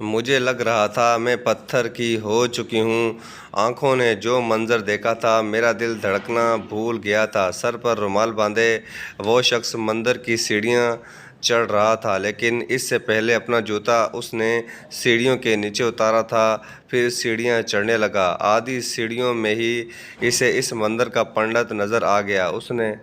مجھے لگ رہا تھا میں پتھر کی ہو چکی ہوں۔ آنکھوں نے جو منظر دیکھا تھا، میرا دل دھڑکنا بھول گیا تھا۔ سر پر رومال باندھے وہ شخص مندر کی سیڑھیاں چڑھ رہا تھا، لیکن اس سے پہلے اپنا جوتا اس نے سیڑھیوں کے نیچے اتارا تھا، پھر سیڑھیاں چڑھنے لگا۔ آدھی سیڑھیوں میں ہی اسے اس منظر کا پنڈت نظر آ گیا۔ اس نے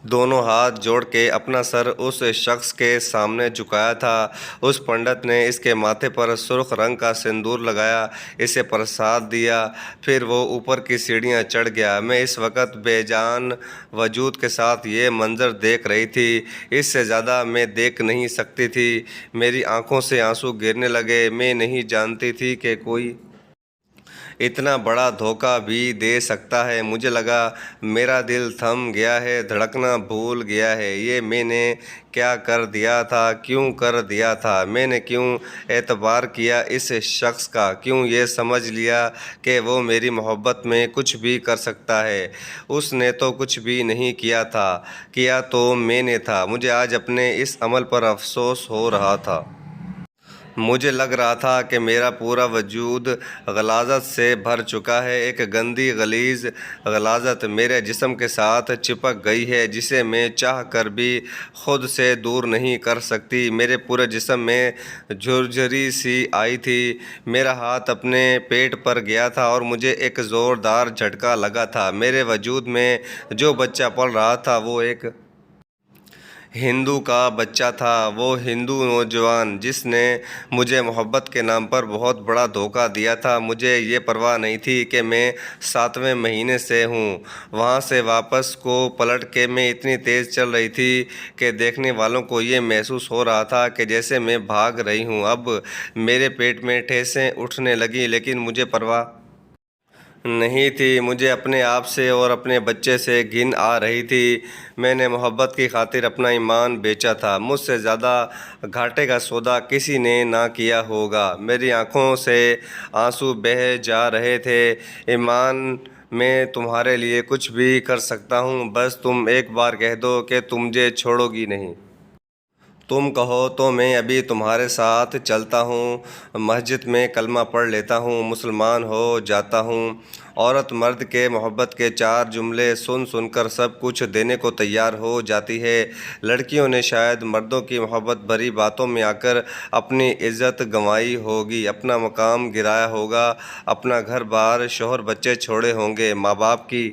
دونوں ہاتھ جوڑ کے اپنا سر اس شخص کے سامنے جھکایا تھا۔ اس پنڈت نے اس کے ماتھے پر سرخ رنگ کا سندور لگایا، اسے پرساد دیا، پھر وہ اوپر کی سیڑھیاں چڑھ گیا۔ میں اس وقت بے جان وجود کے ساتھ یہ منظر دیکھ رہی تھی، اس سے زیادہ میں دیکھ نہیں سکتی تھی۔ میری آنکھوں سے آنسو گرنے لگے۔ میں نہیں جانتی تھی کہ کوئی اتنا بڑا دھوکہ بھی دے سکتا ہے۔ مجھے لگا میرا دل تھم گیا ہے، دھڑکنا بھول گیا ہے۔ یہ میں نے کیا کر دیا تھا؟ کیوں کر دیا تھا؟ میں نے کیوں اعتبار کیا اس شخص کا؟ کیوں یہ سمجھ لیا کہ وہ میری محبت میں کچھ بھی کر سکتا ہے؟ اس نے تو کچھ بھی نہیں کیا تھا، کیا تو میں نے تھا۔ مجھے آج اپنے اس عمل پر افسوس ہو رہا تھا۔ مجھے لگ رہا تھا کہ میرا پورا وجود غلاظت سے بھر چکا ہے، ایک گندی غلیظ غلاظت میرے جسم کے ساتھ چپک گئی ہے، جسے میں چاہ کر بھی خود سے دور نہیں کر سکتی۔ میرے پورے جسم میں جھرجھری سی آئی تھی۔ میرا ہاتھ اپنے پیٹ پر گیا تھا اور مجھے ایک زوردار جھٹکا لگا تھا۔ میرے وجود میں جو بچہ پل رہا تھا وہ ایک ہندو کا بچہ تھا، وہ ہندو نوجوان جس نے مجھے محبت کے نام پر بہت بڑا دھوکہ دیا تھا۔ مجھے یہ پرواہ نہیں تھی کہ میں 7ویں مہینے سے ہوں۔ وہاں سے واپس کو پلٹ کے میں اتنی تیز چل رہی تھی کہ دیکھنے والوں کو یہ محسوس ہو رہا تھا کہ جیسے میں بھاگ رہی ہوں۔ اب میرے پیٹ میں ٹھیسیں اٹھنے لگیں، لیکن مجھے پرواہ نہیں تھی۔ مجھے اپنے آپ سے اور اپنے بچے سے گھن آ رہی تھی۔ میں نے محبت کی خاطر اپنا ایمان بیچا تھا۔ مجھ سے زیادہ گھاٹے کا سودا کسی نے نہ کیا ہوگا۔ میری آنکھوں سے آنسو بہہ جا رہے تھے۔ ایمان، میں تمہارے لیے کچھ بھی کر سکتا ہوں، بس تم ایک بار کہہ دو کہ تم مجھے چھوڑو گی نہیں۔ تم کہو تو میں ابھی تمہارے ساتھ چلتا ہوں، مسجد میں کلمہ پڑھ لیتا ہوں، مسلمان ہو جاتا ہوں۔ عورت مرد کے محبت کے 4 جملے سن سن کر سب کچھ دینے کو تیار ہو جاتی ہے۔ لڑکیوں نے شاید مردوں کی محبت بھری باتوں میں آ کر اپنی عزت گنوائی ہوگی، اپنا مقام گرایا ہوگا، اپنا گھر بار، شوہر بچے چھوڑے ہوں گے، ماں باپ کی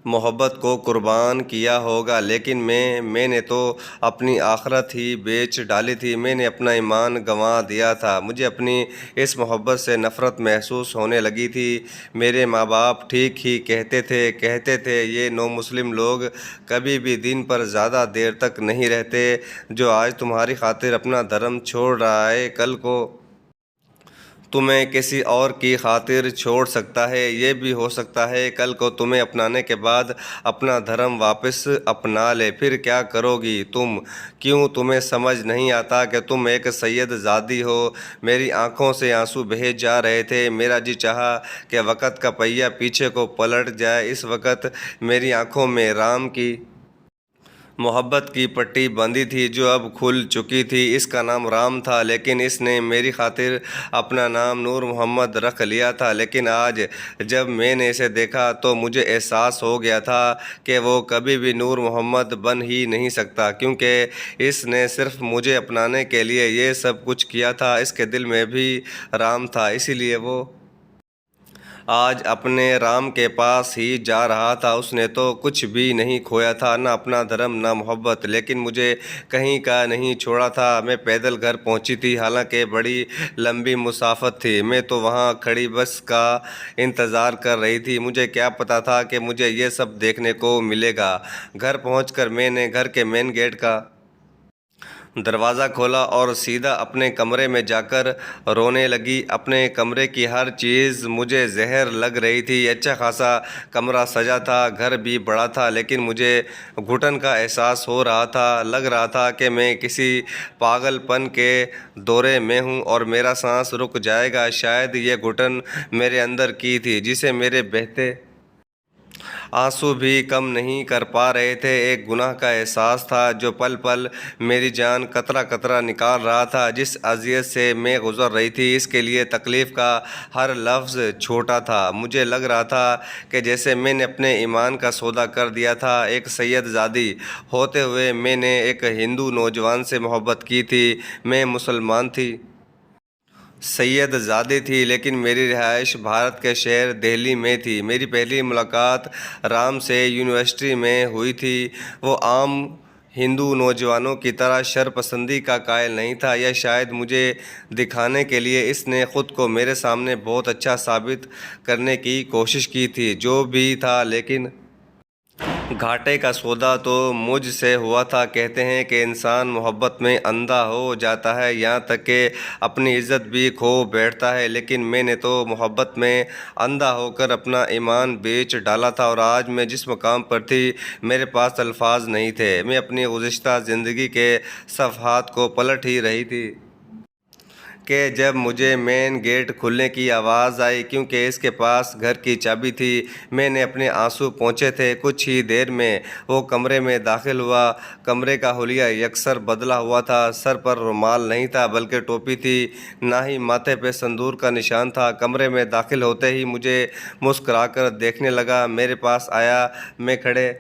محبت کو قربان کیا ہوگا، لیکن میں نے تو اپنی آخرت ہی بیچ ڈالی تھی۔ میں نے اپنا ایمان گنوا دیا تھا۔ مجھے اپنی اس محبت سے نفرت محسوس ہونے لگی تھی۔ میرے ماں باپ ٹھیک ہی کہتے تھے یہ نو مسلم لوگ کبھی بھی دین پر زیادہ دیر تک نہیں رہتے۔ جو آج تمہاری خاطر اپنا دھرم چھوڑ رہا ہے، کل کو تمہیں کسی اور کی خاطر چھوڑ سکتا ہے۔ یہ بھی ہو سکتا ہے کل کو تمہیں اپنانے کے بعد اپنا دھرم واپس اپنا لے۔ پھر کیا کرو گی تم؟ کیوں تمہیں سمجھ نہیں آتا کہ تم ایک سید زادی ہو؟ میری آنکھوں سے آنسو بہہ جا رہے تھے۔ میرا جی چاہا کہ وقت کا پہیہ پیچھے کو پلٹ جائے۔ اس وقت میری آنکھوں میں رام کی محبت کی پٹی بندھی تھی جو اب کھل چکی تھی۔ اس کا نام رام تھا، لیکن اس نے میری خاطر اپنا نام نور محمد رکھ لیا تھا۔ لیکن آج جب میں نے اسے دیکھا تو مجھے احساس ہو گیا تھا کہ وہ کبھی بھی نور محمد بن ہی نہیں سکتا، کیونکہ اس نے صرف مجھے اپنانے کے لیے یہ سب کچھ کیا تھا۔ اس کے دل میں بھی رام تھا، اسی لیے وہ آج اپنے رام کے پاس ہی جا رہا تھا۔ اس نے تو کچھ بھی نہیں کھویا تھا، نہ اپنا دھرم، نہ محبت، لیکن مجھے کہیں کا نہیں چھوڑا تھا۔ میں پیدل گھر پہنچی تھی، حالانکہ بڑی لمبی مسافت تھی۔ میں تو وہاں کھڑی بس کا انتظار کر رہی تھی۔ مجھے کیا پتا تھا کہ مجھے یہ سب دیکھنے کو ملے گا۔ گھر پہنچ کر میں نے گھر کے مین گیٹ کا دروازہ کھولا اور سیدھا اپنے کمرے میں جا کر رونے لگی۔ اپنے کمرے کی ہر چیز مجھے زہر لگ رہی تھی۔ اچھا خاصا کمرہ سجا تھا، گھر بھی بڑا تھا، لیکن مجھے گھٹن کا احساس ہو رہا تھا۔ لگ رہا تھا کہ میں کسی پاگل پن کے دورے میں ہوں اور میرا سانس رک جائے گا۔ شاید یہ گھٹن میرے اندر کی تھی، جسے میرے بہتے آنسو بھی کم نہیں کر پا رہے تھے۔ ایک گناہ کا احساس تھا جو پل پل میری جان قطرہ قطرہ نکال رہا تھا۔ جس اذیت سے میں گزر رہی تھی اس کے لیے تکلیف کا ہر لفظ چھوٹا تھا۔ مجھے لگ رہا تھا کہ جیسے میں نے اپنے ایمان کا سودا کر دیا تھا۔ ایک سید زادی ہوتے ہوئے میں نے ایک ہندو نوجوان سے محبت کی تھی۔ میں مسلمان تھی، سید زادی تھی، لیکن میری رہائش بھارت کے شہر دہلی میں تھی۔ میری پہلی ملاقات رام سے یونیورسٹی میں ہوئی تھی۔ وہ عام ہندو نوجوانوں کی طرح شر پسندی کا قائل نہیں تھا، یا شاید مجھے دکھانے کے لیے اس نے خود کو میرے سامنے بہت اچھا ثابت کرنے کی کوشش کی تھی۔ جو بھی تھا، لیکن گھاٹے کا سودا تو مجھ سے ہوا تھا۔ کہتے ہیں کہ انسان محبت میں اندھا ہو جاتا ہے، یہاں تک کہ اپنی عزت بھی کھو بیٹھتا ہے، لیکن میں نے تو محبت میں اندھا ہو کر اپنا ایمان بیچ ڈالا تھا۔ اور آج میں جس مقام پر تھی میرے پاس الفاظ نہیں تھے۔ میں اپنی گزشتہ زندگی کے صفحات کو پلٹ ہی رہی تھی کہ جب مجھے مین گیٹ کھلنے کی آواز آئی، کیونکہ اس کے پاس گھر کی چابی تھی۔ میں نے اپنے آنسو پونچھے تھے۔ کچھ ہی دیر میں وہ کمرے میں داخل ہوا۔ کمرے کا حلیہ یکسر بدلا ہوا تھا۔ سر پر رومال نہیں تھا بلکہ ٹوپی تھی، نہ ہی ماتھے پہ سندور کا نشان تھا۔ کمرے میں داخل ہوتے ہی مجھے مسکرا کر دیکھنے لگا، میرے پاس آیا۔ میں کھڑے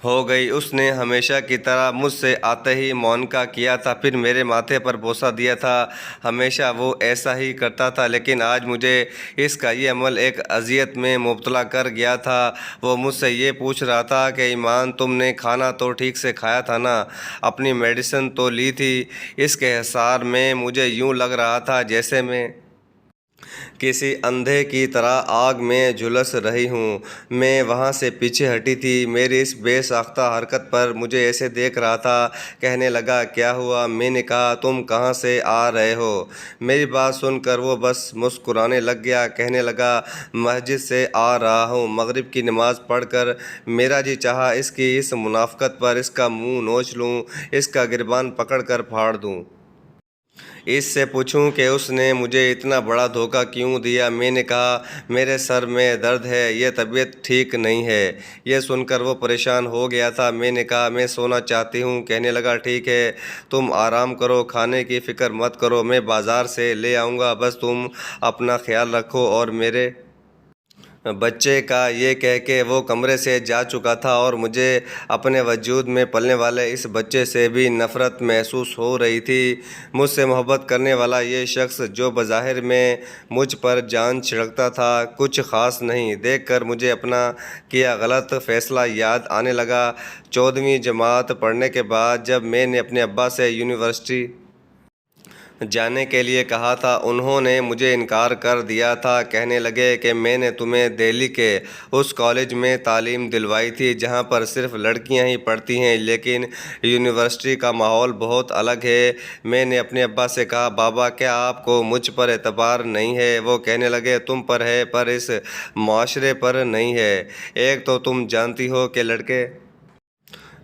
ہو گئی۔ اس نے ہمیشہ کی طرح مجھ سے آتے ہی معانقہ کیا تھا، پھر میرے ماتھے پر بوسہ دیا تھا۔ ہمیشہ وہ ایسا ہی کرتا تھا، لیکن آج مجھے اس کا یہ عمل ایک اذیت میں مبتلا کر گیا تھا۔ وہ مجھ سے یہ پوچھ رہا تھا کہ ایمان، تم نے کھانا تو ٹھیک سے کھایا تھا نا؟ اپنی میڈیسن تو لی تھی؟ اس کے حصار میں مجھے یوں لگ رہا تھا جیسے میں کسی اندھے کی طرح آگ میں جھلس رہی ہوں۔ میں وہاں سے پیچھے ہٹی تھی۔ میری اس بے ساختہ حرکت پر مجھے ایسے دیکھ رہا تھا۔ کہنے لگا، کیا ہوا؟ میں نے کہا، تم کہاں سے آ رہے ہو؟ میری بات سن کر وہ بس مسکرانے لگ گیا۔ کہنے لگا، مسجد سے آ رہا ہوں۔ مغرب کی نماز پڑھ کر میرا جی چاہا اس کی اس منافقت پر اس کا منہ نوچ لوں، اس کا گریبان پکڑ کر پھاڑ دوں، اس سے پوچھوں کہ اس نے مجھے اتنا بڑا دھوکہ کیوں دیا۔ میں نے کہا، میرے سر میں درد ہے، یہ طبیعت ٹھیک نہیں ہے۔ یہ سن کر وہ پریشان ہو گیا تھا۔ میں نے کہا، میں سونا چاہتی ہوں۔ کہنے لگا، ٹھیک ہے، تم آرام کرو، کھانے کی فکر مت کرو، میں بازار سے لے آؤں گا، بس تم اپنا خیال رکھو۔ اور میرے بچے کا یہ کہہ کے وہ کمرے سے جا چکا تھا، اور مجھے اپنے وجود میں پلنے والے اس بچے سے بھی نفرت محسوس ہو رہی تھی۔ مجھ سے محبت کرنے والا یہ شخص جو بظاہر میں مجھ پر جان چھڑکتا تھا، کچھ خاص نہیں۔ دیکھ کر مجھے اپنا کیا غلط فیصلہ یاد آنے لگا۔ 14ویں جماعت پڑھنے کے بعد جب میں نے اپنے ابا سے یونیورسٹی جانے کے لیے کہا تھا، انہوں نے مجھے انکار کر دیا تھا۔ کہنے لگے کہ میں نے تمہیں دہلی کے اس کالج میں تعلیم دلوائی تھی جہاں پر صرف لڑکیاں ہی پڑھتی ہیں، لیکن یونیورسٹی کا ماحول بہت الگ ہے۔ میں نے اپنے ابا سے کہا، بابا، کیا آپ کو مجھ پر اعتبار نہیں ہے؟ وہ کہنے لگے، تم پر ہے پر اس معاشرے پر نہیں ہے۔ ایک تو تم جانتی ہو کہ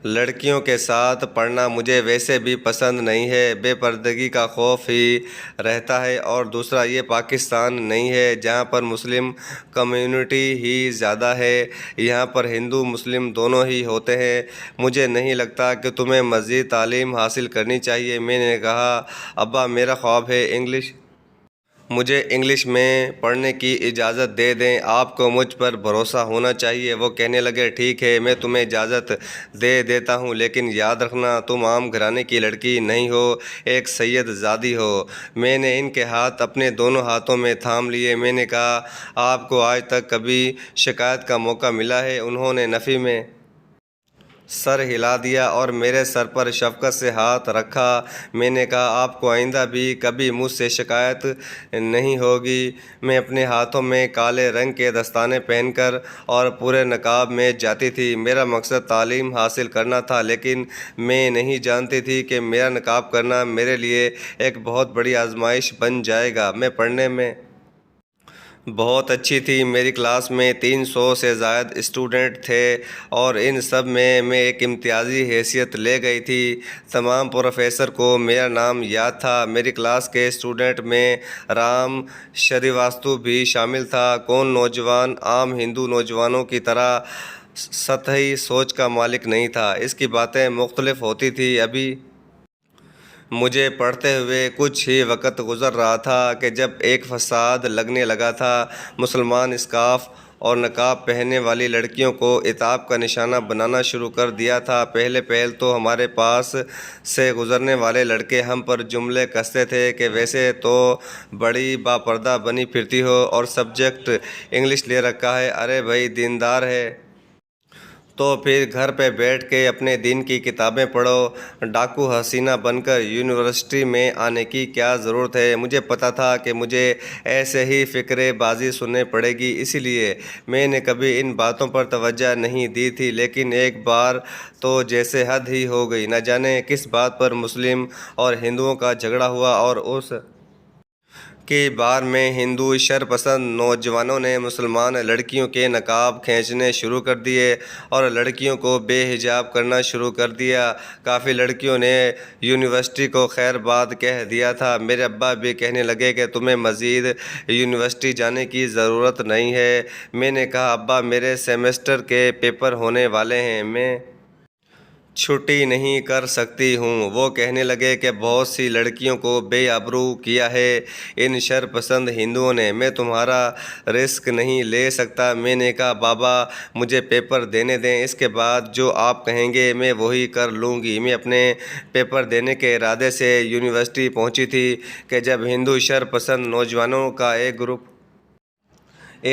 لڑکیوں کے ساتھ پڑھنا مجھے ویسے بھی پسند نہیں ہے، بے پردگی کا خوف ہی رہتا ہے، اور دوسرا یہ پاکستان نہیں ہے جہاں پر مسلم کمیونٹی ہی زیادہ ہے، یہاں پر ہندو مسلم دونوں ہی ہوتے ہیں۔ مجھے نہیں لگتا کہ تمہیں مزید تعلیم حاصل کرنی چاہیے۔ میں نے کہا، ابا، میرا خواب ہے مجھے انگلش میں پڑھنے کی اجازت دے دیں، آپ کو مجھ پر بھروسہ ہونا چاہیے۔ وہ کہنے لگے، ٹھیک ہے، میں تمہیں اجازت دے دیتا ہوں، لیکن یاد رکھنا تم عام گھرانے کی لڑکی نہیں ہو، ایک سید زادی ہو۔ میں نے ان کے ہاتھ اپنے دونوں ہاتھوں میں تھام لیے۔ میں نے کہا، آپ کو آج تک کبھی شکایت کا موقع ملا ہے؟ انہوں نے نفی میں سر ہلا دیا اور میرے سر پر شفقت سے ہاتھ رکھا۔ میں نے کہا، آپ کو آئندہ بھی کبھی مجھ سے شکایت نہیں ہوگی۔ میں اپنے ہاتھوں میں کالے رنگ کے دستانے پہن کر اور پورے نقاب میں جاتی تھی۔ میرا مقصد تعلیم حاصل کرنا تھا، لیکن میں نہیں جانتی تھی کہ میرا نقاب کرنا میرے لیے ایک بہت بڑی آزمائش بن جائے گا۔ میں پڑھنے میں بہت اچھی تھی۔ میری کلاس میں 300 سے زائد اسٹوڈنٹ تھے اور ان سب میں ایک امتیازی حیثیت لے گئی تھی۔ تمام پروفیسر کو میرا نام یاد تھا۔ میری کلاس کے اسٹوڈنٹ میں رام شریواستو بھی شامل تھا۔ کون نوجوان عام ہندو نوجوانوں کی طرح سطحی سوچ کا مالک نہیں تھا۔ اس کی باتیں مختلف ہوتی تھیں۔ ابھی مجھے پڑھتے ہوئے کچھ ہی وقت گزر رہا تھا کہ جب ایک فساد لگنے لگا تھا۔ مسلمان اسکارف اور نقاب پہننے والی لڑکیوں کو عتاب کا نشانہ بنانا شروع کر دیا تھا۔ پہلے تو ہمارے پاس سے گزرنے والے لڑکے ہم پر جملے کستے تھے کہ ویسے تو بڑی باپردہ بنی پھرتی ہو اور سبجیکٹ انگلش لے رکھا ہے، ارے بھائی دیندار ہے تو پھر گھر پہ بیٹھ کے اپنے دین کی کتابیں پڑھو۔ ڈاکو حسینہ بن کر یونیورسٹی میں آنے کی کیا ضرورت ہے؟ مجھے پتہ تھا کہ مجھے ایسے ہی فقرے بازی سننے پڑے گی، اسی لیے میں نے کبھی ان باتوں پر توجہ نہیں دی تھی، لیکن ایک بار تو جیسے حد ہی ہو گئی۔ نہ جانے کس بات پر مسلم اور ہندوؤں کا جھگڑا ہوا اور اس کی بار میں ہندو شرپسند نوجوانوں نے مسلمان لڑکیوں کے نقاب کھینچنے شروع کر دیے اور لڑکیوں کو بے حجاب کرنا شروع کر دیا۔ کافی لڑکیوں نے یونیورسٹی کو خیر باد کہہ دیا تھا۔ میرے ابا بھی کہنے لگے کہ تمہیں مزید یونیورسٹی جانے کی ضرورت نہیں ہے۔ میں نے کہا ابا میرے سیمسٹر کے پیپر ہونے والے ہیں، میں چھٹی نہیں کر سکتی ہوں۔ وہ کہنے لگے کہ بہت سی لڑکیوں کو بے آبرو کیا ہے ان شرپسند ہندوؤں نے، میں تمہارا رسک نہیں لے سکتا۔ میں نے کہا بابا مجھے پیپر دینے دیں، اس کے بعد جو آپ کہیں گے میں وہی کر لوں گی۔ میں اپنے پیپر دینے کے ارادے سے یونیورسٹی پہنچی تھی کہ جب ہندو شرپسند نوجوانوں کا ایک گروپ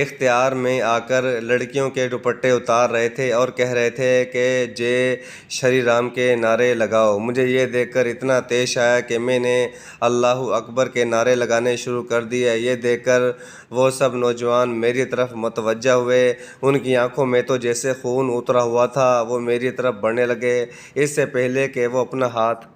اختیار میں آ کر لڑکیوں کے دوپٹے اتار رہے تھے اور کہہ رہے تھے کہ جے شری رام کے نعرے لگاؤ۔ مجھے یہ دیکھ کر اتنا طیش آیا کہ میں نے اللہ اکبر کے نعرے لگانے شروع کر دیے۔ یہ دیکھ کر وہ سب نوجوان میری طرف متوجہ ہوئے، ان کی آنکھوں میں تو جیسے خون اترا ہوا تھا۔ وہ میری طرف بڑھنے لگے، اس سے پہلے کہ وہ اپنا ہاتھ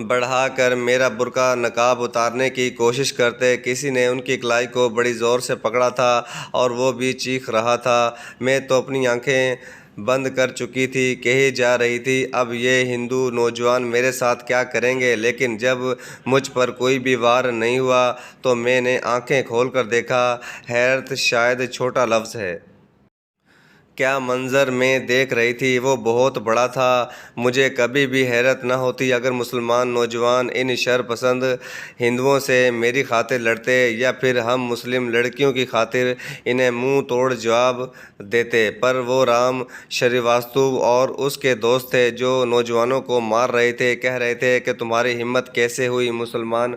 بڑھا کر میرا برقع نقاب اتارنے کی کوشش کرتے، کسی نے ان کی کلائی کو بڑی زور سے پکڑا تھا اور وہ بھی چیخ رہا تھا۔ میں تو اپنی آنکھیں بند کر چکی تھی، کہی جا رہی تھی اب یہ ہندو نوجوان میرے ساتھ کیا کریں گے، لیکن جب مجھ پر کوئی بھی وار نہیں ہوا تو میں نے آنکھیں کھول کر دیکھا۔ حیرت شاید چھوٹا لفظ ہے۔ کیا منظر میں دیکھ رہی تھی وہ بہت بڑا تھا۔ مجھے کبھی بھی حیرت نہ ہوتی اگر مسلمان نوجوان ان شرپسند ہندوؤں سے میری خاطر لڑتے یا پھر ہم مسلم لڑکیوں کی خاطر انہیں منہ توڑ جواب دیتے، پر وہ رام شریواستو اور اس کے دوست تھے جو نوجوانوں کو مار رہے تھے، کہہ رہے تھے کہ تمہاری ہمت کیسے ہوئی مسلمان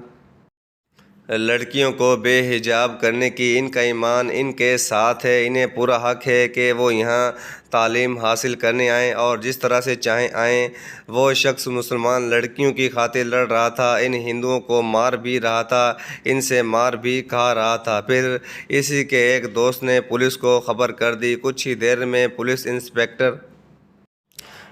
لڑکیوں کو بے حجاب کرنے کی، ان کا ایمان ان کے ساتھ ہے، انہیں پورا حق ہے کہ وہ یہاں تعلیم حاصل کرنے آئیں اور جس طرح سے چاہیں آئیں۔ وہ شخص مسلمان لڑکیوں کی خاطر لڑ رہا تھا، ان ہندوؤں کو مار بھی رہا تھا، ان سے مار بھی کھا رہا تھا۔ پھر اسی کے ایک دوست نے پولیس کو خبر کر دی۔ کچھ ہی دیر میں پولیس انسپکٹر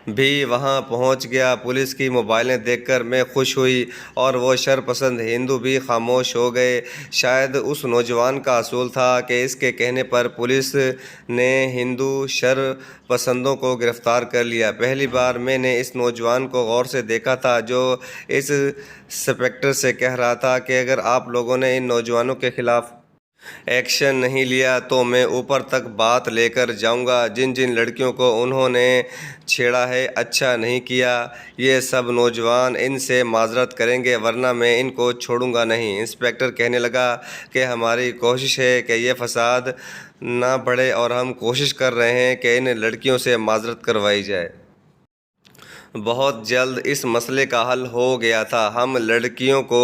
بھی وہاں پہنچ گیا۔ پولیس کی موبائلیں دیکھ کر میں خوش ہوئی اور وہ شرپسند ہندو بھی خاموش ہو گئے۔ شاید اس نوجوان کا اصول تھا کہ اس کے کہنے پر پولیس نے ہندو شرپسندوں کو گرفتار کر لیا۔ پہلی بار میں نے اس نوجوان کو غور سے دیکھا تھا جو اس انسپکٹر سے کہہ رہا تھا کہ اگر آپ لوگوں نے ان نوجوانوں کے خلاف ایکشن نہیں لیا تو میں اوپر تک بات لے کر جاؤں گا۔ جن جن لڑکیوں کو انہوں نے چھیڑا ہے اچھا نہیں کیا، یہ سب نوجوان ان سے معذرت کریں گے ورنہ میں ان کو چھوڑوں گا نہیں۔ انسپکٹر کہنے لگا کہ ہماری کوشش ہے کہ یہ فساد نہ بڑھے اور ہم کوشش کر رہے ہیں کہ ان لڑکیوں سے معذرت کروائی جائے۔ بہت جلد اس مسئلے کا حل ہو گیا تھا۔ ہم لڑکیوں کو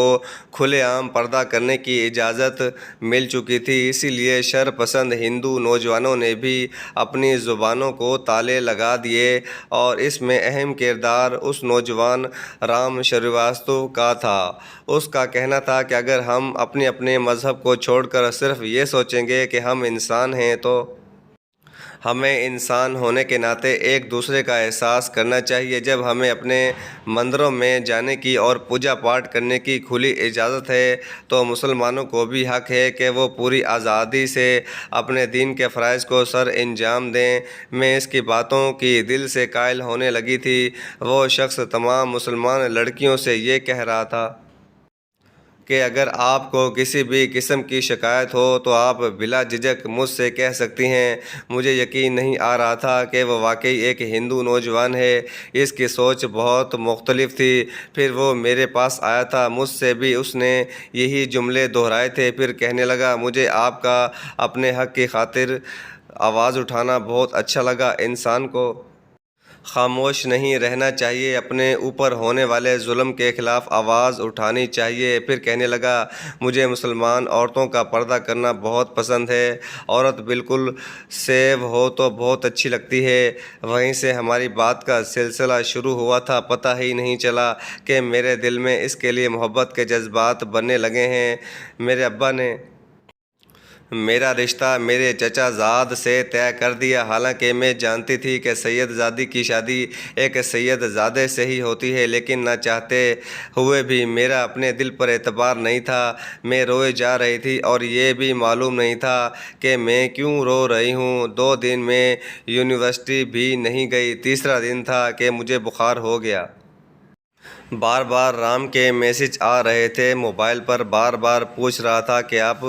کھلے عام پردہ کرنے کی اجازت مل چکی تھی، اسی لیے شرپسند ہندو نوجوانوں نے بھی اپنی زبانوں کو تالے لگا دیے اور اس میں اہم کردار اس نوجوان رام شریواستو کا تھا۔ اس کا کہنا تھا کہ اگر ہم اپنے مذہب کو چھوڑ کر صرف یہ سوچیں گے کہ ہم انسان ہیں تو ہمیں انسان ہونے کے ناطے ایک دوسرے کا احساس کرنا چاہیے۔ جب ہمیں اپنے مندروں میں جانے کی اور پوجا پاٹ کرنے کی کھلی اجازت ہے تو مسلمانوں کو بھی حق ہے کہ وہ پوری آزادی سے اپنے دین کے فرائض کو سر انجام دیں۔ میں اس کی باتوں کی دل سے قائل ہونے لگی تھی۔ وہ شخص تمام مسلمان لڑکیوں سے یہ کہہ رہا تھا کہ اگر آپ کو کسی بھی قسم کی شکایت ہو تو آپ بلا جھجک مجھ سے کہہ سکتی ہیں۔ مجھے یقین نہیں آ رہا تھا کہ وہ واقعی ایک ہندو نوجوان ہے۔ اس کی سوچ بہت مختلف تھی۔ پھر وہ میرے پاس آیا تھا، مجھ سے بھی اس نے یہی جملے دہرائے تھے۔ پھر کہنے لگا، مجھے آپ کا اپنے حق کی خاطر آواز اٹھانا بہت اچھا لگا۔ انسان کو خاموش نہیں رہنا چاہیے، اپنے اوپر ہونے والے ظلم کے خلاف آواز اٹھانی چاہیے۔ پھر کہنے لگا، مجھے مسلمان عورتوں کا پردہ کرنا بہت پسند ہے۔ عورت بالکل سیو ہو تو بہت اچھی لگتی ہے۔ وہیں سے ہماری بات کا سلسلہ شروع ہوا تھا۔ پتہ ہی نہیں چلا کہ میرے دل میں اس کے لیے محبت کے جذبات بننے لگے ہیں۔ میرے ابا نے میرا رشتہ میرے چچا زاد سے طے کر دیا، حالانکہ میں جانتی تھی کہ سید زادی کی شادی ایک سید زادے سے ہی ہوتی ہے، لیکن نہ چاہتے ہوئے بھی میرا اپنے دل پر اعتبار نہیں تھا۔ میں روئے جا رہی تھی اور یہ بھی معلوم نہیں تھا کہ میں کیوں رو رہی ہوں۔ 2 دن میں یونیورسٹی بھی نہیں گئی۔ تیسرا دن تھا کہ مجھے بخار ہو گیا۔ بار بار رام کے میسج آ رہے تھے۔ موبائل پر بار بار پوچھ رہا تھا کہ آپ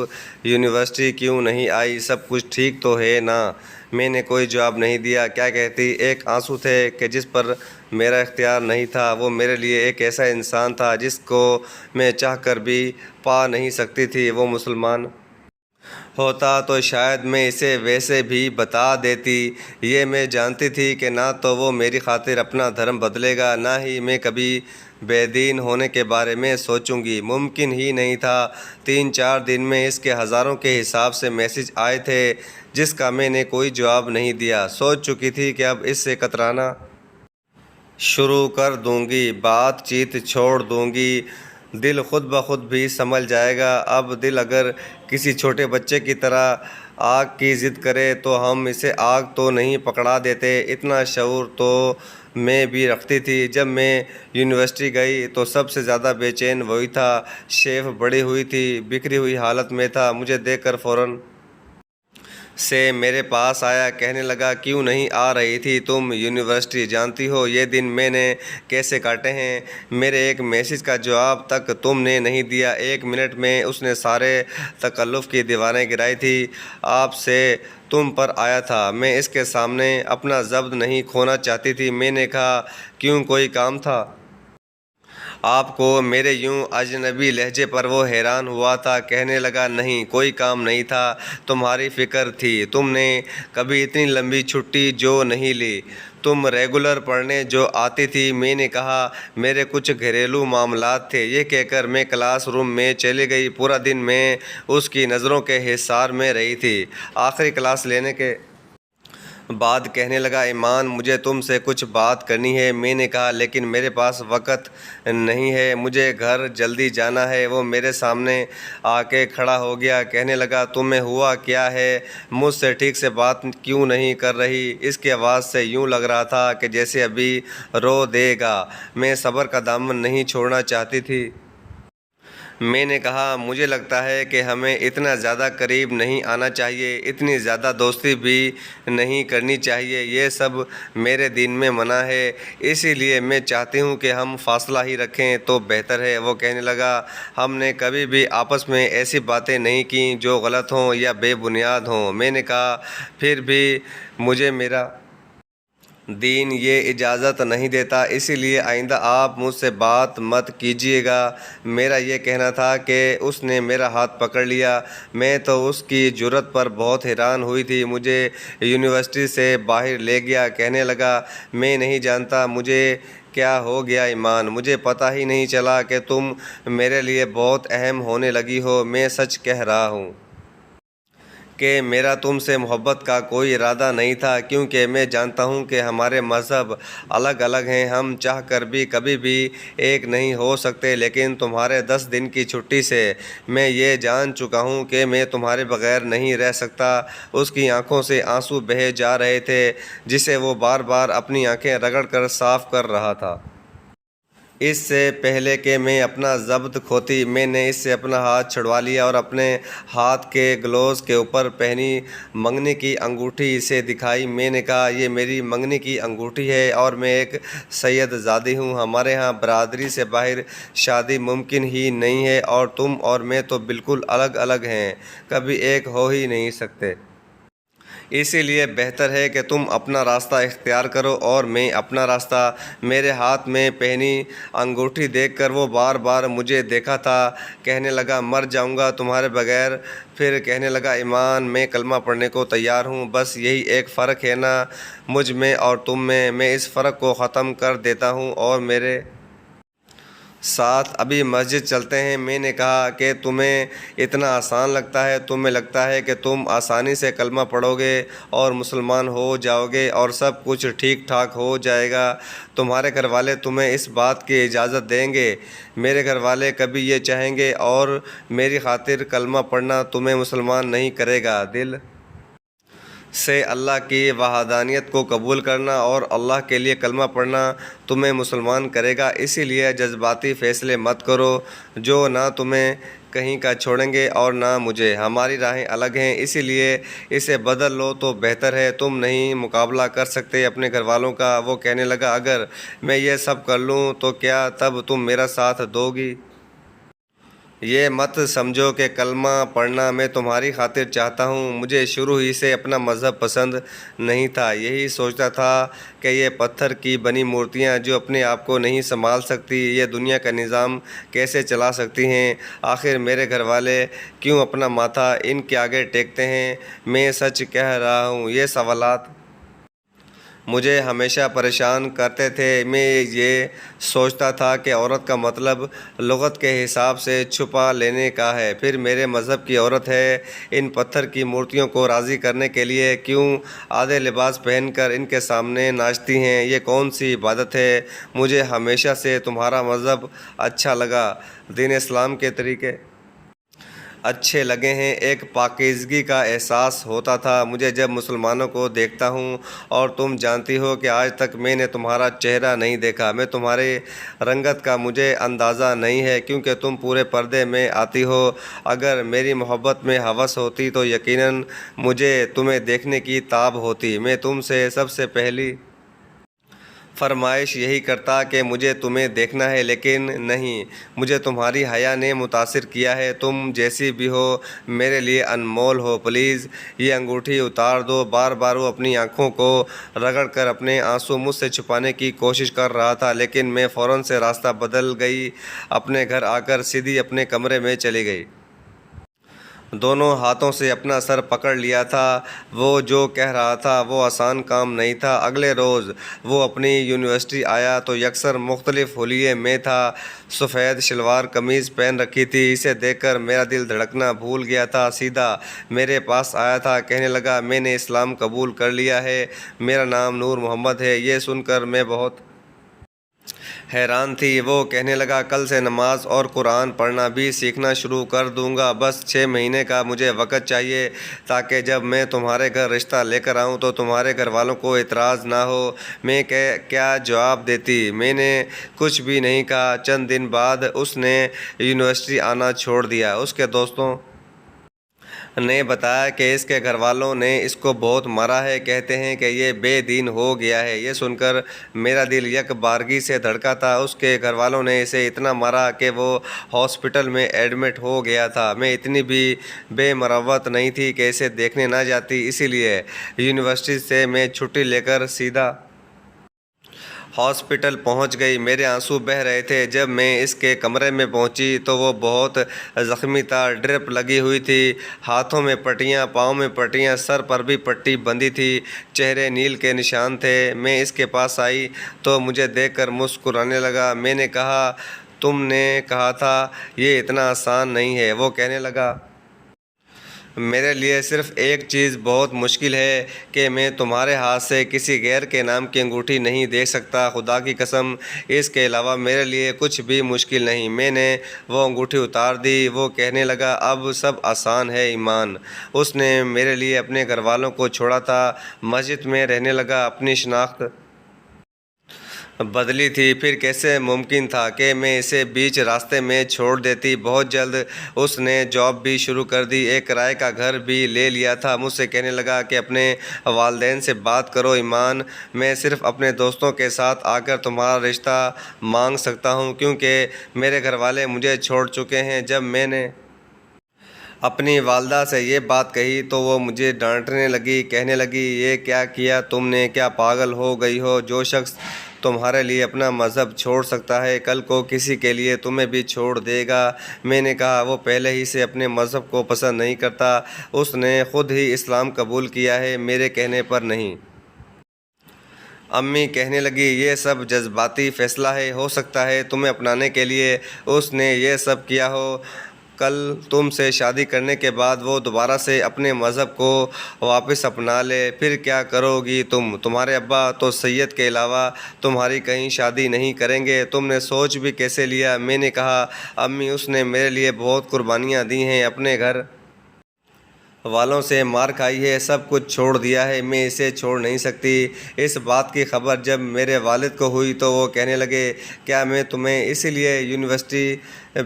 یونیورسٹی کیوں نہیں آئی، سب کچھ ٹھیک تو ہے نا؟ میں نے کوئی جواب نہیں دیا۔ کیا کہتی؟ ایک آنسو تھے کہ جس پر میرا اختیار نہیں تھا۔ وہ میرے لیے ایک ایسا انسان تھا جس کو میں چاہ کر بھی پا نہیں سکتی تھی۔ وہ مسلمان ہوتا تو شاید میں اسے ویسے بھی بتا دیتی۔ یہ میں جانتی تھی کہ نہ تو وہ میری خاطر اپنا دھرم بدلے گا، نہ ہی میں کبھی بے دین ہونے کے بارے میں سوچوں گی۔ ممکن ہی نہیں تھا۔ 3-4 دن میں اس کے ہزاروں کے حساب سے میسج آئے تھے جس کا میں نے کوئی جواب نہیں دیا۔ سوچ چکی تھی کہ اب اس سے کترانا شروع کر دوں گی، بات چیت چھوڑ دوں گی، دل خود بخود بھی سنبھل جائے گا۔ اب دل اگر کسی چھوٹے بچے کی طرح آگ کی ضد کرے تو ہم اسے آگ تو نہیں پکڑا دیتے۔ اتنا شعور تو میں بھی رکھتی تھی۔ جب میں یونیورسٹی گئی تو سب سے زیادہ بے چین وہی تھا۔ شیف بڑی ہوئی تھی، بکھری ہوئی حالت میں تھا۔ مجھے دیکھ کر فوراً سے میرے پاس آیا، کہنے لگا، کیوں نہیں آ رہی تھی تم یونیورسٹی؟ جانتی ہو یہ دن میں نے کیسے کاٹے ہیں؟ میرے ایک میسج کا جواب تک تم نے نہیں دیا۔ 1 منٹ میں اس نے سارے تکلف کی دیواریں گرائی تھی۔ آپ سے تم پر آیا تھا۔ میں اس کے سامنے اپنا ضبط نہیں کھونا چاہتی تھی۔ میں نے کہا، کیوں، کوئی کام تھا آپ کو؟ میرے یوں اجنبی لہجے پر وہ حیران ہوا تھا۔ کہنے لگا، نہیں، کوئی کام نہیں تھا، تمہاری فکر تھی۔ تم نے کبھی اتنی لمبی چھٹی جو نہیں لی، تم ریگولر پڑھنے جو آتی تھی۔ میں نے کہا، میرے کچھ گھریلو معاملات تھے۔ یہ کہہ کر میں کلاس روم میں چلی گئی۔ پورا دن میں اس کی نظروں کے حصار میں رہی تھی۔ آخری کلاس لینے کے بعد کہنے لگا، ایمان، مجھے تم سے کچھ بات کرنی ہے۔ میں نے کہا، لیکن میرے پاس وقت نہیں ہے، مجھے گھر جلدی جانا ہے۔ وہ میرے سامنے آ کے کھڑا ہو گیا۔ کہنے لگا، تمہیں ہوا کیا ہے؟ مجھ سے ٹھیک سے بات کیوں نہیں کر رہی؟ اس کی آواز سے یوں لگ رہا تھا کہ جیسے ابھی رو دے گا۔ میں صبر کا دامن نہیں چھوڑنا چاہتی تھی۔ میں نے کہا، مجھے لگتا ہے کہ ہمیں اتنا زیادہ قریب نہیں آنا چاہیے، اتنی زیادہ دوستی بھی نہیں کرنی چاہیے۔ یہ سب میرے دین میں منع ہے، اسی لیے میں چاہتی ہوں کہ ہم فاصلہ ہی رکھیں تو بہتر ہے۔ وہ کہنے لگا، ہم نے کبھی بھی آپس میں ایسی باتیں نہیں کیں جو غلط ہوں یا بے بنیاد ہوں۔ میں نے کہا، پھر بھی مجھے میرا دین یہ اجازت نہیں دیتا، اسی لیے آئندہ آپ مجھ سے بات مت کیجیے گا۔ میرا یہ کہنا تھا کہ اس نے میرا ہاتھ پکڑ لیا۔ میں تو اس کی جرأت پر بہت حیران ہوئی تھی۔ مجھے یونیورسٹی سے باہر لے گیا۔ کہنے لگا، میں نہیں جانتا مجھے کیا ہو گیا ایمان، مجھے پتہ ہی نہیں چلا کہ تم میرے لیے بہت اہم ہونے لگی ہو۔ میں سچ کہہ رہا ہوں کہ میرا تم سے محبت کا کوئی ارادہ نہیں تھا، کیونکہ میں جانتا ہوں کہ ہمارے مذہب الگ الگ ہیں، ہم چاہ کر بھی کبھی بھی ایک نہیں ہو سکتے، لیکن تمہارے 10 دن کی چھٹی سے میں یہ جان چکا ہوں کہ میں تمہارے بغیر نہیں رہ سکتا۔ اس کی آنکھوں سے آنسو بہے جا رہے تھے جسے وہ بار بار اپنی آنکھیں رگڑ کر صاف کر رہا تھا۔ اس سے پہلے کہ میں اپنا ضبط کھوتی، میں نے اس سے اپنا ہاتھ چھڑوا لیا اور اپنے ہاتھ کے گلوز کے اوپر پہنی منگنی کی انگوٹھی اسے دکھائی۔ میں نے کہا، یہ میری منگنی کی انگوٹھی ہے اور میں ایک سید زادی ہوں، ہمارے ہاں برادری سے باہر شادی ممکن ہی نہیں ہے، اور تم اور میں تو بالکل الگ الگ ہیں، کبھی ایک ہو ہی نہیں سکتے۔ اسی لیے بہتر ہے کہ تم اپنا راستہ اختیار کرو اور میں اپنا راستہ۔ میرے ہاتھ میں پہنی انگوٹھی دیکھ کر وہ بار بار مجھے دیکھا تھا، کہنے لگا مر جاؤں گا تمہارے بغیر، پھر کہنے لگا ایمان، میں کلمہ پڑھنے کو تیار ہوں، بس یہی ایک فرق ہے نا مجھ میں اور تم میں اس فرق کو ختم کر دیتا ہوں اور میرے ساتھ ابھی مسجد چلتے ہیں۔ میں نے کہا کہ تمہیں اتنا آسان لگتا ہے، تمہیں لگتا ہے کہ تم آسانی سے کلمہ پڑھو گے اور مسلمان ہو جاؤ گے اور سب کچھ ٹھیک ٹھاک ہو جائے گا، تمہارے گھر والے تمہیں اس بات کی اجازت دیں گے؟ میرے گھر والے کبھی یہ چاہیں گے اور میری خاطر کلمہ پڑھنا تمہیں مسلمان نہیں کرے گا؟ دل سے اللہ کی وحدانیت کو قبول کرنا اور اللہ کے لیے کلمہ پڑھنا تمہیں مسلمان کرے گا۔ اسی لیے جذباتی فیصلے مت کرو جو نہ تمہیں کہیں کا چھوڑیں گے اور نہ مجھے۔ ہماری راہیں الگ ہیں، اسی لیے اسے بدل لو تو بہتر ہے۔ تم نہیں مقابلہ کر سکتے اپنے گھر والوں کا۔ وہ کہنے لگا، اگر میں یہ سب کر لوں تو کیا تب تم میرا ساتھ دو گی؟ یہ مت سمجھو کہ کلمہ پڑھنا میں تمہاری خاطر چاہتا ہوں، مجھے شروع ہی سے اپنا مذہب پسند نہیں تھا، یہی سوچتا تھا کہ یہ پتھر کی بنی مورتیاں جو اپنے آپ کو نہیں سنبھال سکتی، یہ دنیا کا نظام کیسے چلا سکتی ہیں؟ آخر میرے گھر والے کیوں اپنا ماتھا ان کے آگے ٹیکتے ہیں؟ میں سچ کہہ رہا ہوں، یہ سوالات مجھے ہمیشہ پریشان کرتے تھے۔ میں یہ سوچتا تھا کہ عورت کا مطلب لغت کے حساب سے چھپا لینے کا ہے، پھر میرے مذہب کی عورت ہے ان پتھر کی مورتیوں کو راضی کرنے کے لیے کیوں آدھے لباس پہن کر ان کے سامنے ناچتی ہیں؟ یہ کون سی عبادت ہے؟ مجھے ہمیشہ سے تمہارا مذہب اچھا لگا، دین اسلام کے طریقے اچھے لگے ہیں، ایک پاکیزگی کا احساس ہوتا تھا مجھے جب مسلمانوں کو دیکھتا ہوں، اور تم جانتی ہو کہ آج تک میں نے تمہارا چہرہ نہیں دیکھا، میں تمہاری رنگت کا مجھے اندازہ نہیں ہے کیونکہ تم پورے پردے میں آتی ہو۔ اگر میری محبت میں ہوس ہوتی تو یقیناً مجھے تمہیں دیکھنے کی تاب ہوتی۔ میں تم سے سب سے پہلی فرمائش یہی کرتا کہ مجھے تمہیں دیکھنا ہے، لیکن نہیں، مجھے تمہاری حیا نے متاثر کیا ہے، تم جیسی بھی ہو میرے لیے انمول ہو، پلیز یہ انگوٹھی اتار دو۔ بار بار وہ اپنی آنکھوں کو رگڑ کر اپنے آنسو مجھ سے چھپانے کی کوشش کر رہا تھا، لیکن میں فوراً سے راستہ بدل گئی، اپنے گھر آ کر سیدھی اپنے کمرے میں چلی گئی۔ دونوں ہاتھوں سے اپنا سر پکڑ لیا تھا، وہ جو کہہ رہا تھا وہ آسان کام نہیں تھا۔ اگلے روز وہ اپنی یونیورسٹی آیا تو یکسر مختلف حلیے میں تھا، سفید شلوار قمیض پہن رکھی تھی، اسے دیکھ کر میرا دل دھڑکنا بھول گیا تھا، سیدھا میرے پاس آیا تھا، کہنے لگا میں نے اسلام قبول کر لیا ہے، میرا نام نور محمد ہے۔ یہ سن کر میں بہت حیران تھی۔ وہ کہنے لگا کل سے نماز اور قرآن پڑھنا بھی سیکھنا شروع کر دوں گا، بس 6 مہینے کا مجھے وقت چاہیے تاکہ جب میں تمہارے گھر رشتہ لے کر آؤں تو تمہارے گھر والوں کو اعتراض نہ ہو۔ میں کیا جواب دیتی؟ میں نے کچھ بھی نہیں کہا۔ چند دن بعد اس نے یونیورسٹی آنا چھوڑ دیا۔ اس کے دوستوں نے بتایا کہ اس کے گھر والوں نے اس کو بہت مارا ہے، کہتے ہیں کہ یہ بے دین ہو گیا ہے۔ یہ سن کر میرا دل یک بارگی سے دھڑکا تھا۔ اس کے گھر والوں نے اسے اتنا مارا کہ وہ ہاسپٹل میں ایڈمٹ ہو گیا تھا۔ میں اتنی بھی بے مروت نہیں تھی کہ اسے دیکھنے نہ جاتی، اسی لیے یونیورسٹی سے میں چھٹی لے کر سیدھا ہاسپٹل پہنچ گئی۔ میرے آنسو بہہ رہے تھے۔ جب میں اس کے کمرے میں پہنچی تو وہ بہت زخمی تھا، ڈرپ لگی ہوئی تھی، ہاتھوں میں پٹیاں، پاؤں میں پٹیاں، سر پر بھی پٹی بندھی تھی، چہرے نیل کے نشان تھے۔ میں اس کے پاس آئی تو مجھے دیکھ کر مسکرانے لگا۔ میں نے کہا تم نے کہا تھا یہ اتنا آسان نہیں ہے۔ وہ کہنے لگا میرے لیے صرف ایک چیز بہت مشکل ہے کہ میں تمہارے ہاتھ سے کسی غیر کے نام کی انگوٹھی نہیں دیکھ سکتا، خدا کی قسم اس کے علاوہ میرے لیے کچھ بھی مشکل نہیں۔ میں نے وہ انگوٹھی اتار دی۔ وہ کہنے لگا، اب سب آسان ہے ایمان۔ اس نے میرے لیے اپنے گھر والوں کو چھوڑا تھا، مسجد میں رہنے لگا، اپنی شناخت بدلی تھی، پھر کیسے ممکن تھا کہ میں اسے بیچ راستے میں چھوڑ دیتی؟ بہت جلد اس نے جاب بھی شروع کر دی، ایک کرائے کا گھر بھی لے لیا تھا۔ مجھ سے کہنے لگا کہ اپنے والدین سے بات کرو ایمان، میں صرف اپنے دوستوں کے ساتھ آ کر تمہارا رشتہ مانگ سکتا ہوں، کیونکہ میرے گھر والے مجھے چھوڑ چکے ہیں۔ جب میں نے اپنی والدہ سے یہ بات کہی تو وہ مجھے ڈانٹنے لگی، کہنے لگی، یہ کیا کیا تم نے؟ کیا پاگل ہو گئی ہو؟ جو شخص تمہارے لیے اپنا مذہب چھوڑ سکتا ہے کل کو کسی کے لیے تمہیں بھی چھوڑ دے گا۔ میں نے کہا، وہ پہلے ہی سے اپنے مذہب کو پسند نہیں کرتا، اس نے خود ہی اسلام قبول کیا ہے، میرے کہنے پر نہیں۔ امی کہنے لگی، یہ سب جذباتی فیصلہ ہے، ہو سکتا ہے تمہیں اپنانے کے لیے اس نے یہ سب کیا ہو۔ کل تم سے شادی کرنے کے بعد وہ دوبارہ سے اپنے مذہب کو واپس اپنا لے، پھر کیا کرو گی تم؟ تمہارے ابا تو سید کے علاوہ تمہاری کہیں شادی نہیں کریں گے، تم نے سوچ بھی کیسے لیا؟ میں نے کہا، امی اس نے میرے لیے بہت قربانیاں دی ہیں، اپنے گھر والوں سے مار کھائی ہے، سب کچھ چھوڑ دیا ہے، میں اسے چھوڑ نہیں سکتی۔ اس بات کی خبر جب میرے والد کو ہوئی تو وہ کہنے لگے، کیا میں تمہیں اسی لیے یونیورسٹی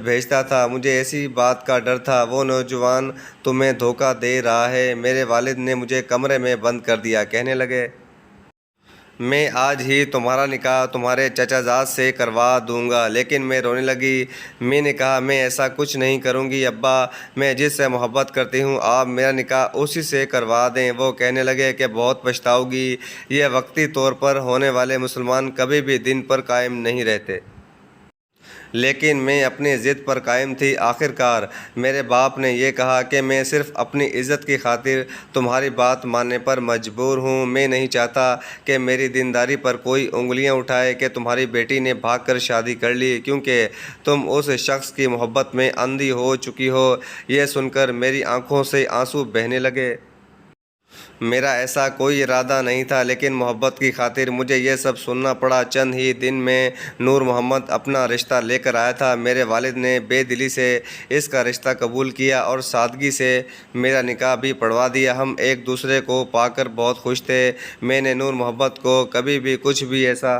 بھیجتا تھا؟ مجھے ایسی بات کا ڈر تھا، وہ نوجوان تمہیں دھوکہ دے رہا ہے۔ میرے والد نے مجھے کمرے میں بند کر دیا، کہنے لگے، میں آج ہی تمہارا نکاح تمہارے چچا زاد سے کروا دوں گا۔ لیکن میں رونے لگی۔ میں نے کہا، میں ایسا کچھ نہیں کروں گی ابا، میں جس سے محبت کرتی ہوں آپ میرا نکاح اسی سے کروا دیں۔ وہ کہنے لگے کہ بہت پچھتاؤ گی، یہ وقتی طور پر ہونے والے مسلمان کبھی بھی دین پر قائم نہیں رہتے۔ لیکن میں اپنی ضد پر قائم تھی۔ آخر کار میرے باپ نے یہ کہا کہ میں صرف اپنی عزت کی خاطر تمہاری بات ماننے پر مجبور ہوں۔ میں نہیں چاہتا کہ میری دینداری پر کوئی انگلیاں اٹھائے کہ تمہاری بیٹی نے بھاگ کر شادی کر لی کیونکہ تم اس شخص کی محبت میں اندھی ہو چکی ہو۔ یہ سن کر میری آنکھوں سے آنسو بہنے لگے۔ میرا ایسا کوئی ارادہ نہیں تھا، لیکن محبت کی خاطر مجھے یہ سب سننا پڑا۔ چند ہی دن میں نور محمد اپنا رشتہ لے کر آیا تھا۔ میرے والد نے بے دلی سے اس کا رشتہ قبول کیا اور سادگی سے میرا نکاح بھی پڑھوا دیا۔ ہم ایک دوسرے کو پا کر بہت خوش تھے۔ میں نے نور محمد کو کبھی بھی کچھ بھی ایسا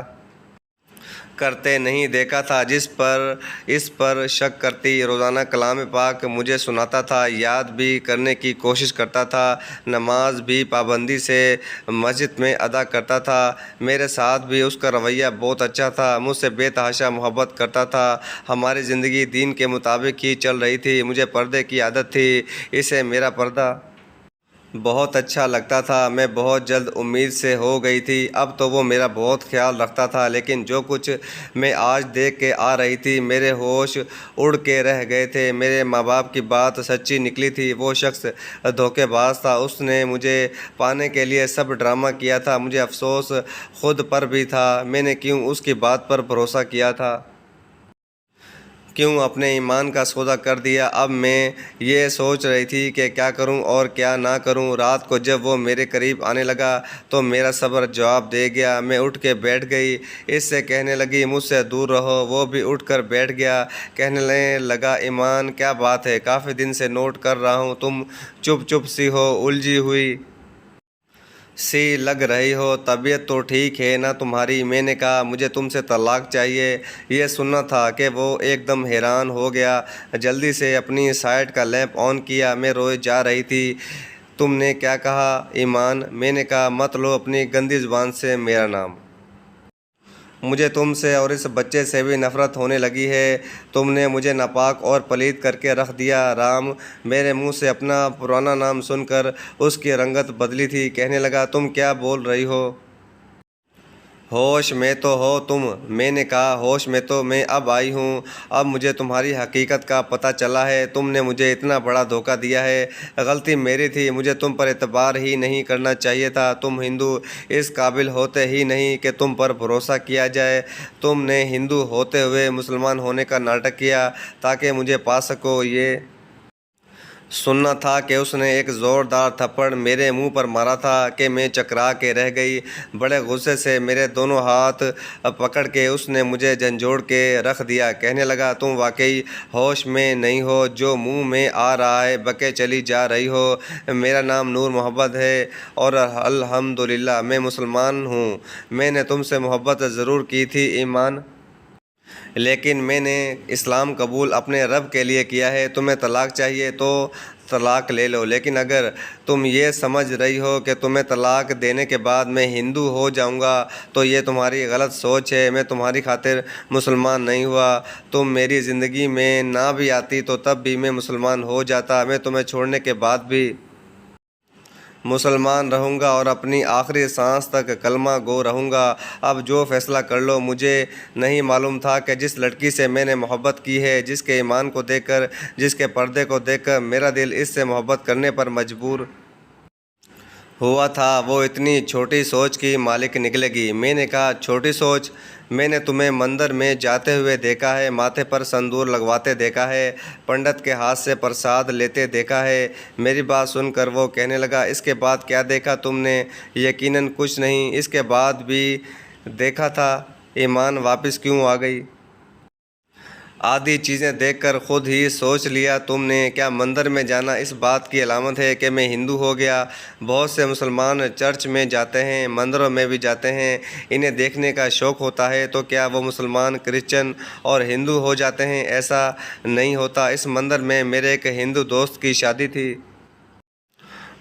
کرتے نہیں دیکھا تھا جس پر اس پر شک کرتی۔ روزانہ کلام پاک مجھے سناتا تھا، یاد بھی کرنے کی کوشش کرتا تھا، نماز بھی پابندی سے مسجد میں ادا کرتا تھا۔ میرے ساتھ بھی اس کا رویہ بہت اچھا تھا، مجھ سے بے تحاشا محبت کرتا تھا۔ ہماری زندگی دین کے مطابق ہی چل رہی تھی۔ مجھے پردے کی عادت تھی، اسے میرا پردہ بہت اچھا لگتا تھا۔ میں بہت جلد امید سے ہو گئی تھی۔ اب تو وہ میرا بہت خیال رکھتا تھا، لیکن جو کچھ میں آج دیکھ کے آ رہی تھی میرے ہوش اڑ کے رہ گئے تھے۔ میرے ماں باپ کی بات سچی نکلی تھی، وہ شخص دھوکے باز تھا، اس نے مجھے پانے کے لیے سب ڈرامہ کیا تھا۔ مجھے افسوس خود پر بھی تھا، میں نے کیوں اس کی بات پر بھروسہ کیا تھا، کیوں اپنے ایمان کا سودا کر دیا۔ اب میں یہ سوچ رہی تھی کہ کیا کروں اور کیا نہ کروں۔ رات کو جب وہ میرے قریب آنے لگا تو میرا صبر جواب دے گیا۔ میں اٹھ کے بیٹھ گئی، اس سے کہنے لگی، مجھ سے دور رہو۔ وہ بھی اٹھ کر بیٹھ گیا، کہنے لگا، ایمان کیا بات ہے، کافی دن سے نوٹ کر رہا ہوں تم چپ چپ سی ہو، الجھی ہوئی سی لگ رہی ہو، طبیعت تو ٹھیک ہے نا تمہاری؟ میں نے کہا، مجھے تم سے طلاق چاہیے۔ یہ سننا تھا کہ وہ ایک دم حیران ہو گیا، جلدی سے اپنی سائٹ کا لیمپ آن کیا۔ میں روئے جا رہی تھی۔ تم نے کیا کہا ایمان؟ میں نے کہا، مت لو اپنی گندی زبان سے میرا نام، مجھے تم سے اور اس بچے سے بھی نفرت ہونے لگی ہے۔ تم نے مجھے ناپاک اور پلید کر کے رکھ دیا۔ رام میرے منہ سے اپنا پرانا نام سن کر اس کی رنگت بدلی تھی، کہنے لگا، تم کیا بول رہی ہو؟ ہوش میں تو ہو تم؟ میں نے کہا، ہوش میں تو میں اب آئی ہوں، اب مجھے تمہاری حقیقت کا پتہ چلا ہے۔ تم نے مجھے اتنا بڑا دھوکہ دیا ہے، غلطی میری تھی، مجھے تم پر اعتبار ہی نہیں کرنا چاہیے تھا۔ تم ہندو اس قابل ہوتے ہی نہیں کہ تم پر بھروسہ کیا جائے۔ تم نے ہندو ہوتے ہوئے مسلمان ہونے کا ناٹک کیا تاکہ مجھے پا سکو۔ یہ سننا تھا کہ اس نے ایک زوردار تھپڑ میرے منہ پر مارا تھا کہ میں چکرا کے رہ گئی۔ بڑے غصے سے میرے دونوں ہاتھ پکڑ کے اس نے مجھے جھنجھوڑ کے رکھ دیا۔ کہنے لگا، تم واقعی ہوش میں نہیں ہو، جو منہ میں آ رہا ہے بکے چلی جا رہی ہو۔ میرا نام نور محمد ہے اور الحمدللہ میں مسلمان ہوں۔ میں نے تم سے محبت ضرور کی تھی ایمان، لیکن میں نے اسلام قبول اپنے رب کے لیے کیا ہے۔ تمہیں طلاق چاہیے تو طلاق لے لو، لیکن اگر تم یہ سمجھ رہی ہو کہ تمہیں طلاق دینے کے بعد میں ہندو ہو جاؤں گا تو یہ تمہاری غلط سوچ ہے۔ میں تمہاری خاطر مسلمان نہیں ہوا۔ تم میری زندگی میں نہ بھی آتی تو تب بھی میں مسلمان ہو جاتا۔ میں تمہیں چھوڑنے کے بعد بھی مسلمان رہوں گا اور اپنی آخری سانس تک کلمہ گو رہوں گا۔ اب جو فیصلہ کر لو۔ مجھے نہیں معلوم تھا کہ جس لڑکی سے میں نے محبت کی ہے، جس کے ایمان کو دیکھ کر، جس کے پردے کو دیکھ کر میرا دل اس سے محبت کرنے پر مجبور ہوا تھا، وہ اتنی چھوٹی سوچ کی مالک نکلے گی۔ میں نے کہا، چھوٹی سوچ؟ میں نے تمہیں مندر میں جاتے ہوئے دیکھا ہے، ماتھے پر سندور لگواتے دیکھا ہے، پنڈت کے ہاتھ سے پرساد لیتے دیکھا ہے۔ میری بات سن کر وہ کہنے لگا، اس کے بعد کیا دیکھا تم نے؟ یقیناً کچھ نہیں۔ اس کے بعد بھی دیکھا تھا۔ ایمان واپس کیوں آ گئی؟ آدھی چیزیں دیکھ کر خود ہی سوچ لیا تم نے؟ کیا مندر میں جانا اس بات کی علامت ہے کہ میں ہندو ہو گیا؟ بہت سے مسلمان چرچ میں جاتے ہیں، مندروں میں بھی جاتے ہیں، انہیں دیکھنے کا شوق ہوتا ہے، تو کیا وہ مسلمان، کرسچن اور ہندو ہو جاتے ہیں؟ ایسا نہیں ہوتا۔ اس مندر میں میرے ایک ہندو دوست کی شادی تھی۔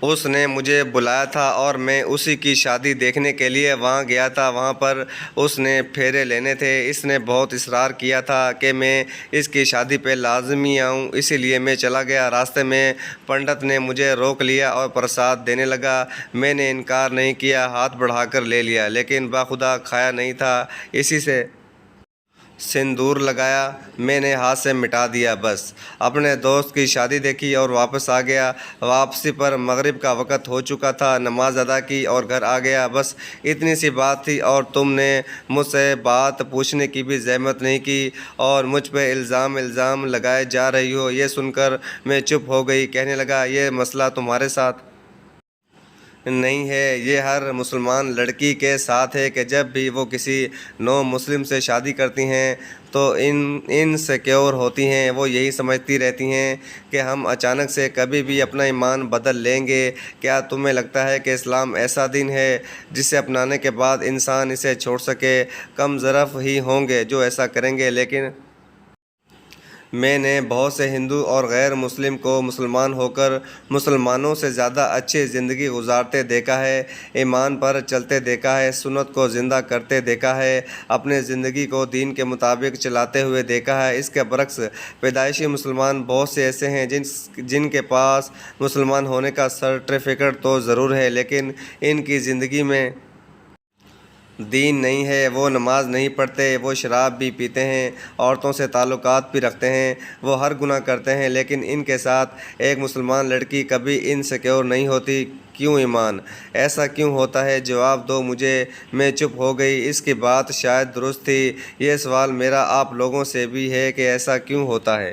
اس نے مجھے بلایا تھا اور میں اسی کی شادی دیکھنے کے لیے وہاں گیا تھا۔ وہاں پر اس نے پھیرے لینے تھے۔ اس نے بہت اصرار کیا تھا کہ میں اس کی شادی پہ لازمی آؤں، اسی لیے میں چلا گیا۔ راستے میں پنڈت نے مجھے روک لیا اور پرساد دینے لگا۔ میں نے انکار نہیں کیا، ہاتھ بڑھا کر لے لیا، لیکن باخدا کھایا نہیں تھا۔ اسی سے سندور لگایا، میں نے ہاتھ سے مٹا دیا۔ بس اپنے دوست کی شادی دیکھی اور واپس آ گیا۔ واپسی پر مغرب کا وقت ہو چکا تھا، نماز ادا کی اور گھر آ گیا۔ بس اتنی سی بات تھی اور تم نے مجھ سے بات پوچھنے کی بھی زحمت نہیں کی اور مجھ پہ الزام لگائے جا رہی ہو۔ یہ سن کر میں چپ ہو گئی۔ کہنے لگا، یہ مسئلہ تمہارے ساتھ نہیں ہے، یہ ہر مسلمان لڑکی کے ساتھ ہے کہ جب بھی وہ کسی نو مسلم سے شادی کرتی ہیں تو انسیکیور ہوتی ہیں۔ وہ یہی سمجھتی رہتی ہیں کہ ہم اچانک سے کبھی بھی اپنا ایمان بدل لیں گے۔ کیا تمہیں لگتا ہے کہ اسلام ایسا دین ہے جسے اپنانے کے بعد انسان اسے چھوڑ سکے؟ کم ظرف ہی ہوں گے جو ایسا کریں گے، لیکن میں نے بہت سے ہندو اور غیر مسلم کو مسلمان ہو کر مسلمانوں سے زیادہ اچھی زندگی گزارتے دیکھا ہے، ایمان پر چلتے دیکھا ہے، سنت کو زندہ کرتے دیکھا ہے، اپنے زندگی کو دین کے مطابق چلاتے ہوئے دیکھا ہے۔ اس کے برعکس پیدائشی مسلمان بہت سے ایسے ہیں جن کے پاس مسلمان ہونے کا سرٹیفکیٹ تو ضرور ہے، لیکن ان کی زندگی میں دین نہیں ہے۔ وہ نماز نہیں پڑھتے، وہ شراب بھی پیتے ہیں، عورتوں سے تعلقات بھی رکھتے ہیں، وہ ہر گناہ کرتے ہیں، لیکن ان کے ساتھ ایک مسلمان لڑکی کبھی انسیکیور نہیں ہوتی۔ کیوں ایمان؟ ایسا کیوں ہوتا ہے؟ جواب دو مجھے۔ میں چپ ہو گئی۔ اس کی بات شاید درست تھی۔ یہ سوال میرا آپ لوگوں سے بھی ہے کہ ایسا کیوں ہوتا ہے؟